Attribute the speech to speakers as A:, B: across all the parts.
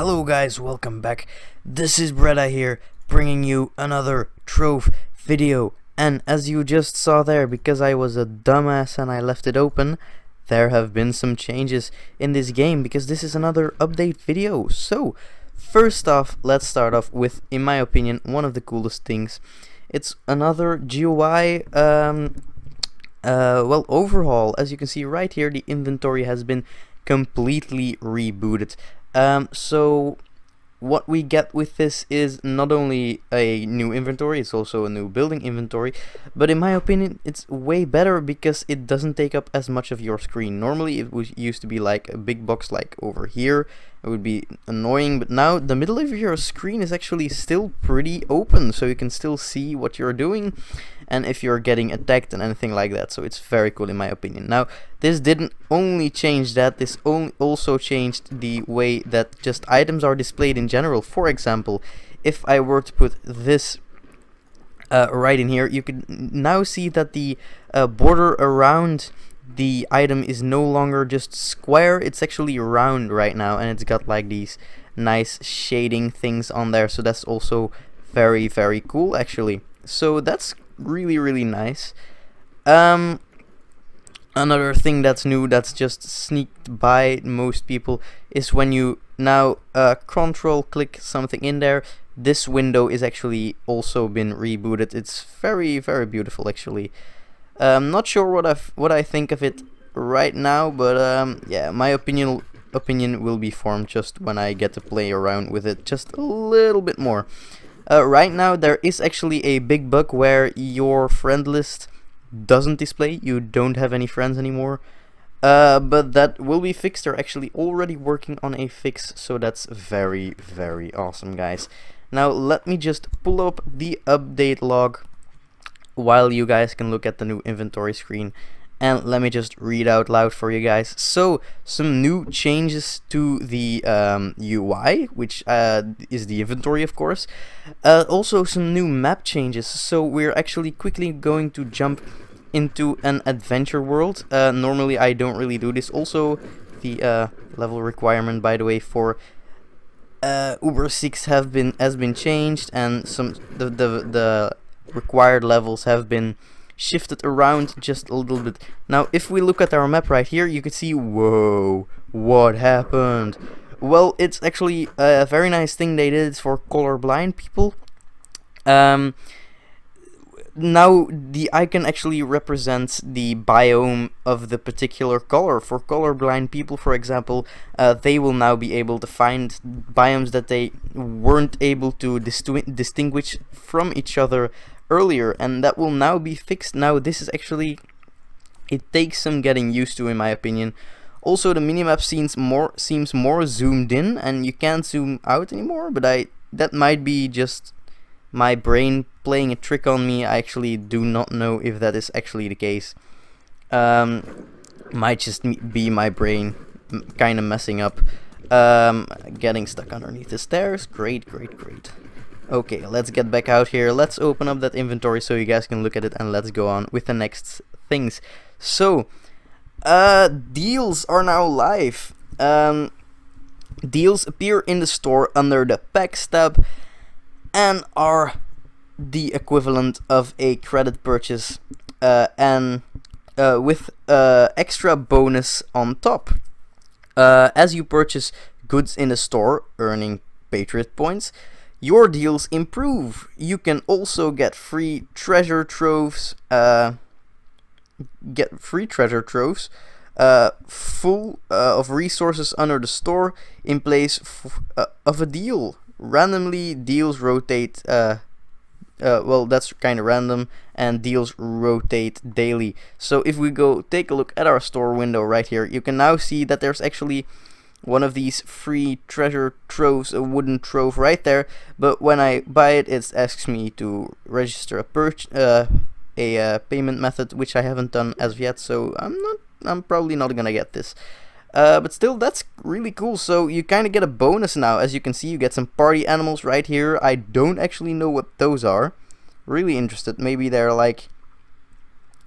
A: Hello guys, welcome back. This is Breda here, bringing you another Trove video. And as you just saw there, because I was a dumbass and I left it open, there have been some changes in this game, because this is another update video. So, first off, let's start off with, in my opinion, one of the coolest things. It's another GUI overhaul. As you can see right here, the inventory has been completely rebooted. So what we get with this is not only a new inventory, it's also a new building inventory, but in my opinion it's way better because it doesn't take up as much of your screen. Normally it used to be like a big box like over here. It would be annoying, but now the middle of your screen is actually still pretty open, so you can still see what you're doing and if you're getting attacked and anything like that. So it's very cool in my opinion. Now this didn't only change that, this also changed the way that just items are displayed in general. For example, if I were to put this right in here, you can now see that the border around the item is no longer just square, it's actually round right now, and it's got like these nice shading things on there, so that's also very cool actually. So that's really nice. Another thing that's new, that's just sneaked by most people, is when you now control click something in there, this window is actually also been rebooted. It's very beautiful actually. Not sure what I think of it right now, but yeah, my opinion will be formed just when I get to play around with it just a little bit more. Right now there is actually a big bug where your friend list doesn't display. You don't have any friends anymore, but that will be fixed. They're actually already working on a fix, so that's very awesome, guys. Now let me just pull up the update log while you guys can look at the new inventory screen, and let me just read out loud for you guys. So some new changes to the UI, which is the inventory of course. Also some new map changes, so we're actually quickly going to jump into an adventure world. Normally I don't really do this. Also the level requirement, by the way, for Uber 6 has been changed, and some the required levels have been shifted around just a little bit. Now if we look at our map right here, you can see, whoa, what happened? Well, it's actually a very nice thing they did for colorblind people. Now the icon actually represents the biome of the particular color. For colorblind people, for example, they will now be able to find biomes that they weren't able to distinguish from each other earlier, and that will now be fixed. Now this is actually, it takes some getting used to in my opinion. Also the minimap seems more zoomed in, and you can't zoom out anymore, but that might be just my brain playing a trick on me. I actually do not know if that is actually the case. Might just be my brain kind of messing up. Getting stuck underneath the stairs. Great. Okay, let's get back out here. Let's open up that inventory so you guys can look at it, and let's go on with the next things. So deals are now live. Deals appear in the store under the packs tab and are the equivalent of a credit purchase, and with extra bonus on top. As you purchase goods in the store, earning Patriot points, your deals improve. You can also get free treasure troves. Full of resources under the store in place of a deal. Randomly, deals rotate. Well, that's kind of random, and deals rotate daily. So if we go take a look at our store window right here, you can now see that there's actually one of these free treasure troves, a wooden trove right there. But when I buy it, it asks me to register a payment method, which I haven't done as of yet. So I'm probably not gonna get this. But still, that's really cool. So you kind of get a bonus now. As you can see, you get some party animals right here. I don't actually know what those are. Really interested. Maybe they're like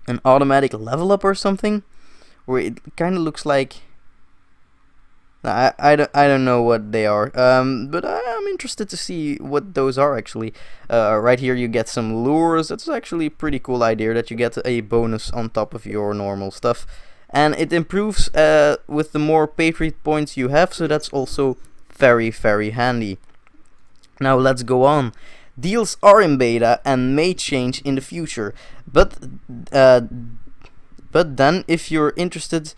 A: an automatic level up or something, where it kind of looks like I don't know what they are, but I'm interested to see what those are actually. Right here you get some lures. That's actually a pretty cool idea that you get a bonus on top of your normal stuff. And it improves with the more Patriot points you have, so that's also very, very handy. Now let's go on. Deals are in beta and may change in the future, but uh, then if you're interested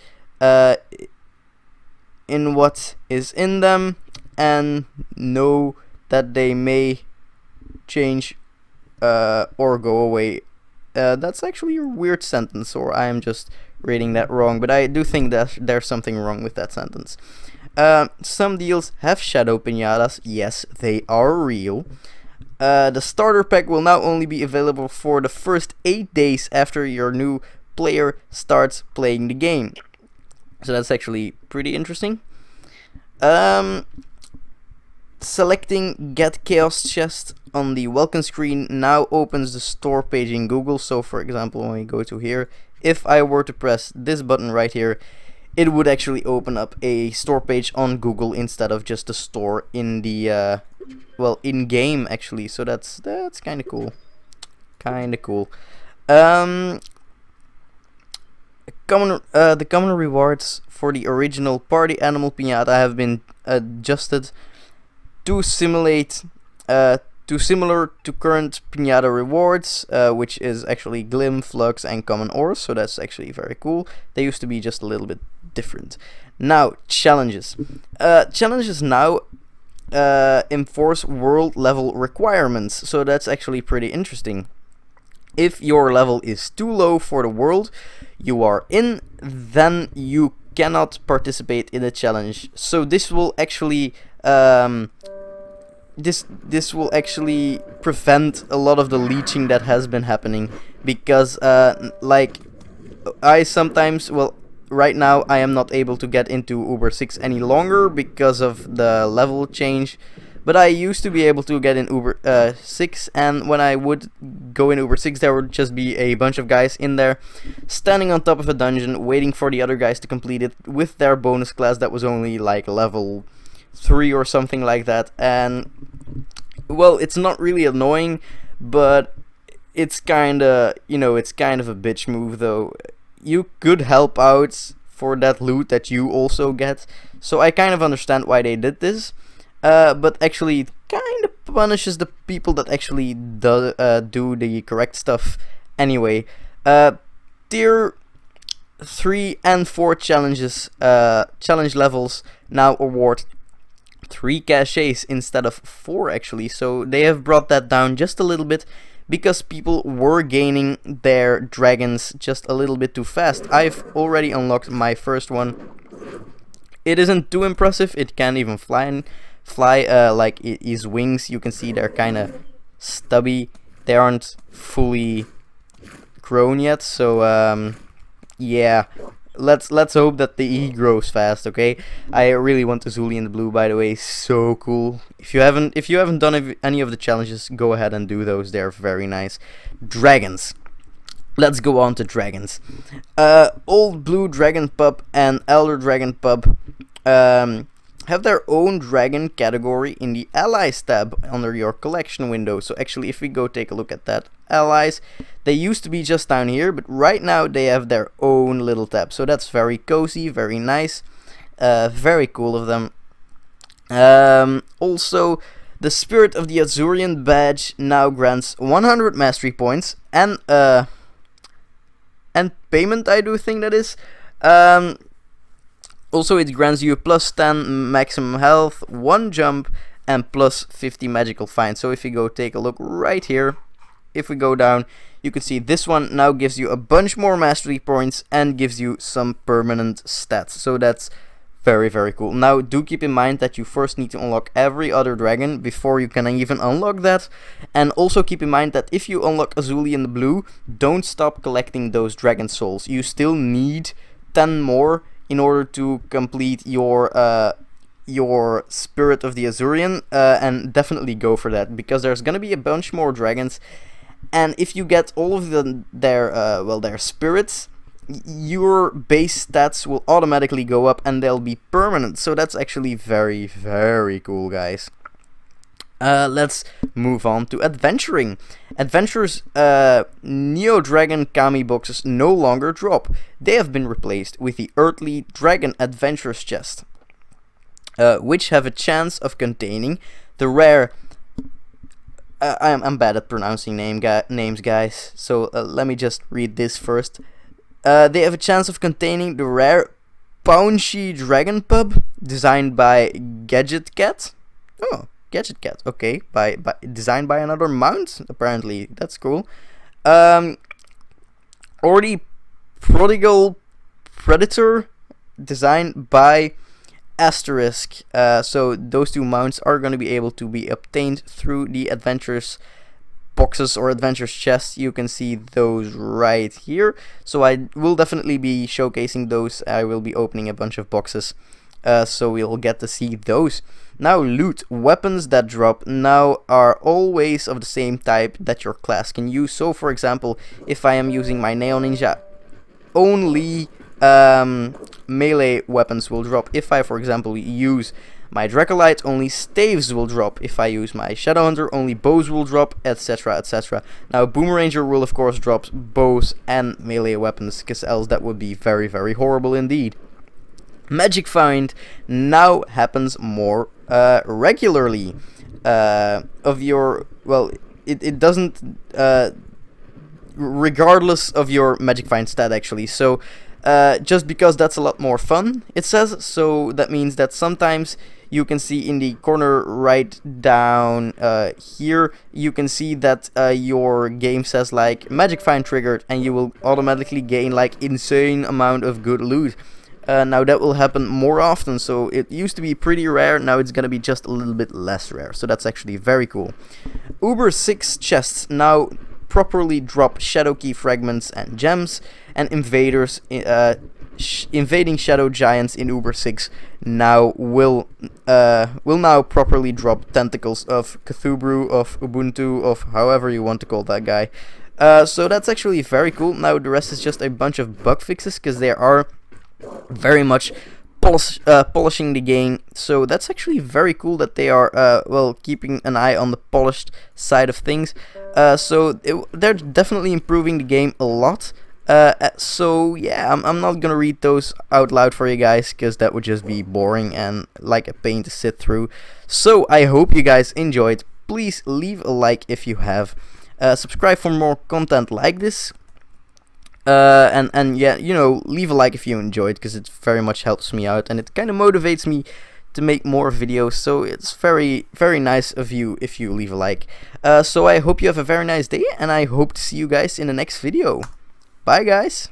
A: in what is in them and know that they may change or go away. That's actually a weird sentence, or I am just reading that wrong, but I do think that there's something wrong with that sentence. Some deals have shadow pinatas. Yes, they are real. The starter pack will now only be available for the first 8 days after your new player starts playing the game. So that's actually pretty interesting. Selecting Get Chaos Chest on the welcome screen now opens the store page in Google. So for example, when we go to here, if I were to press this button right here, it would actually open up a store page on Google instead of just the store in the in game actually. So that's kind of cool. The common rewards for the original party animal pinata have been adjusted to simulate to similar to current pinata rewards, which is actually Glim, Flux, and Common Ores. So that's actually very cool. They used to be just a little bit different. Now challenges. Challenges now enforce world level requirements. So that's actually pretty interesting. If your level is too low for the world you are in, then you cannot participate in a challenge. So this will actually this will actually prevent a lot of the leeching that has been happening, because like I sometimes, right now I am not able to get into Uber 6 any longer because of the level change. But I used to be able to get in Uber 6, and when I would go in Uber 6, there would just be a bunch of guys in there, standing on top of a dungeon, waiting for the other guys to complete it with their bonus class that was only like level 3 or something like that. And, well, it's not really annoying, but it's kinda, it's kind of a bitch move, though. You could help out for that loot that you also get, so I kind of understand why they did this. But actually it kind of punishes the people that actually do the correct stuff anyway. Tier 3 and 4 challenges, challenge levels now award 3 caches instead of 4 actually. So they have brought that down just a little bit because people were gaining their dragons just a little bit too fast. I've already unlocked my first one. It isn't too impressive. It can't even fly like his wings. You can see they're kind of stubby. They aren't fully grown yet, so yeah, let's hope that he grows fast. Okay, I really want Azuli in the blue, by the way. So cool. If you haven't done any of the challenges, go ahead and do those. They're very nice. Dragons. Let's go on to dragons. Old Blue Dragon Pup and Elder Dragon Pup have their own dragon category in the Allies tab under your collection window. So actually, if we go take a look at that, Allies, they used to be just down here, but right now they have their own little tab. So that's very cozy, very nice, very cool of them. Also, the Spirit of the Azurian badge now grants 100 mastery points and payment, I do think that is. Also, it grants you plus 10 maximum health, 1 jump, and plus 50 magical find. So if you go take a look right here, if we go down, you can see this one now gives you a bunch more mastery points and gives you some permanent stats. So that's very, very cool. Now, do keep in mind that you first need to unlock every other dragon before you can even unlock that. And also keep in mind that if you unlock Azuli in the blue, don't stop collecting those dragon souls. You still need 10 more in order to complete your Spirit of the Azurian, and definitely go for that, because there's gonna be a bunch more dragons, and if you get all of their spirits, your base stats will automatically go up and they'll be permanent. So that's actually very, very cool, guys. Let's move on to adventuring. Adventurers Neo Dragon Kami boxes no longer drop. They have been replaced with the Earthly Dragon Adventurers chest, which have a chance of containing the rare... I'm bad at pronouncing names, guys, so let me just read this first. They have a chance of containing the rare Paunchy Dragon Pub, designed by Gadget Cat. Oh, Gadget Cat, okay, designed by another mount, apparently, that's cool. Or the Prodigal Predator, designed by Asterisk. So those two mounts are going to be able to be obtained through the adventures boxes or adventures chests. You can see those right here, so I will definitely be showcasing those. I will be opening a bunch of boxes, so we'll get to see those. Now, loot. Weapons that drop now are always of the same type that your class can use. So for example, if I am using my Neo Ninja, only melee weapons will drop. If I, for example, use my Dracolite, only staves will drop. If I use my Shadowhunter, only bows will drop, etc, etc. Now, Boomeranger will of course drop bows and melee weapons, because else that would be very, very horrible indeed. Magic Find now happens more regularly. It doesn't regardless of your Magic Find stat, actually. So just because that's a lot more fun, it says. So that means that sometimes you can see in the corner right down here, you can see that your game says like Magic Find triggered, and you will automatically gain like insane amount of good loot. Now that will happen more often, so it used to be pretty rare, now it's gonna be just a little bit less rare, so that's actually very cool. Uber 6 chests now properly drop Shadow Key fragments and gems, and invaders invading Shadow Giants in Uber 6 now will now properly drop Tentacles of Cthulhu, of Ubuntu, of however you want to call that guy. So that's actually very cool. Now the rest is just a bunch of bug fixes, because they are very much polishing the game. So that's actually very cool that they are well, keeping an eye on the polished side of things. So they're definitely improving the game a lot. So yeah, I'm not gonna read those out loud for you guys, because that would just be boring and like a pain to sit through. So I hope you guys enjoyed. Please leave a like if you have. Subscribe for more content like this. And yeah, you know, leave a like if you enjoyed, because it very much helps me out and it kind of motivates me to make more videos. So it's very, very nice of you if you leave a like. So I hope you have a very nice day, and I hope to see you guys in the next video. Bye, guys.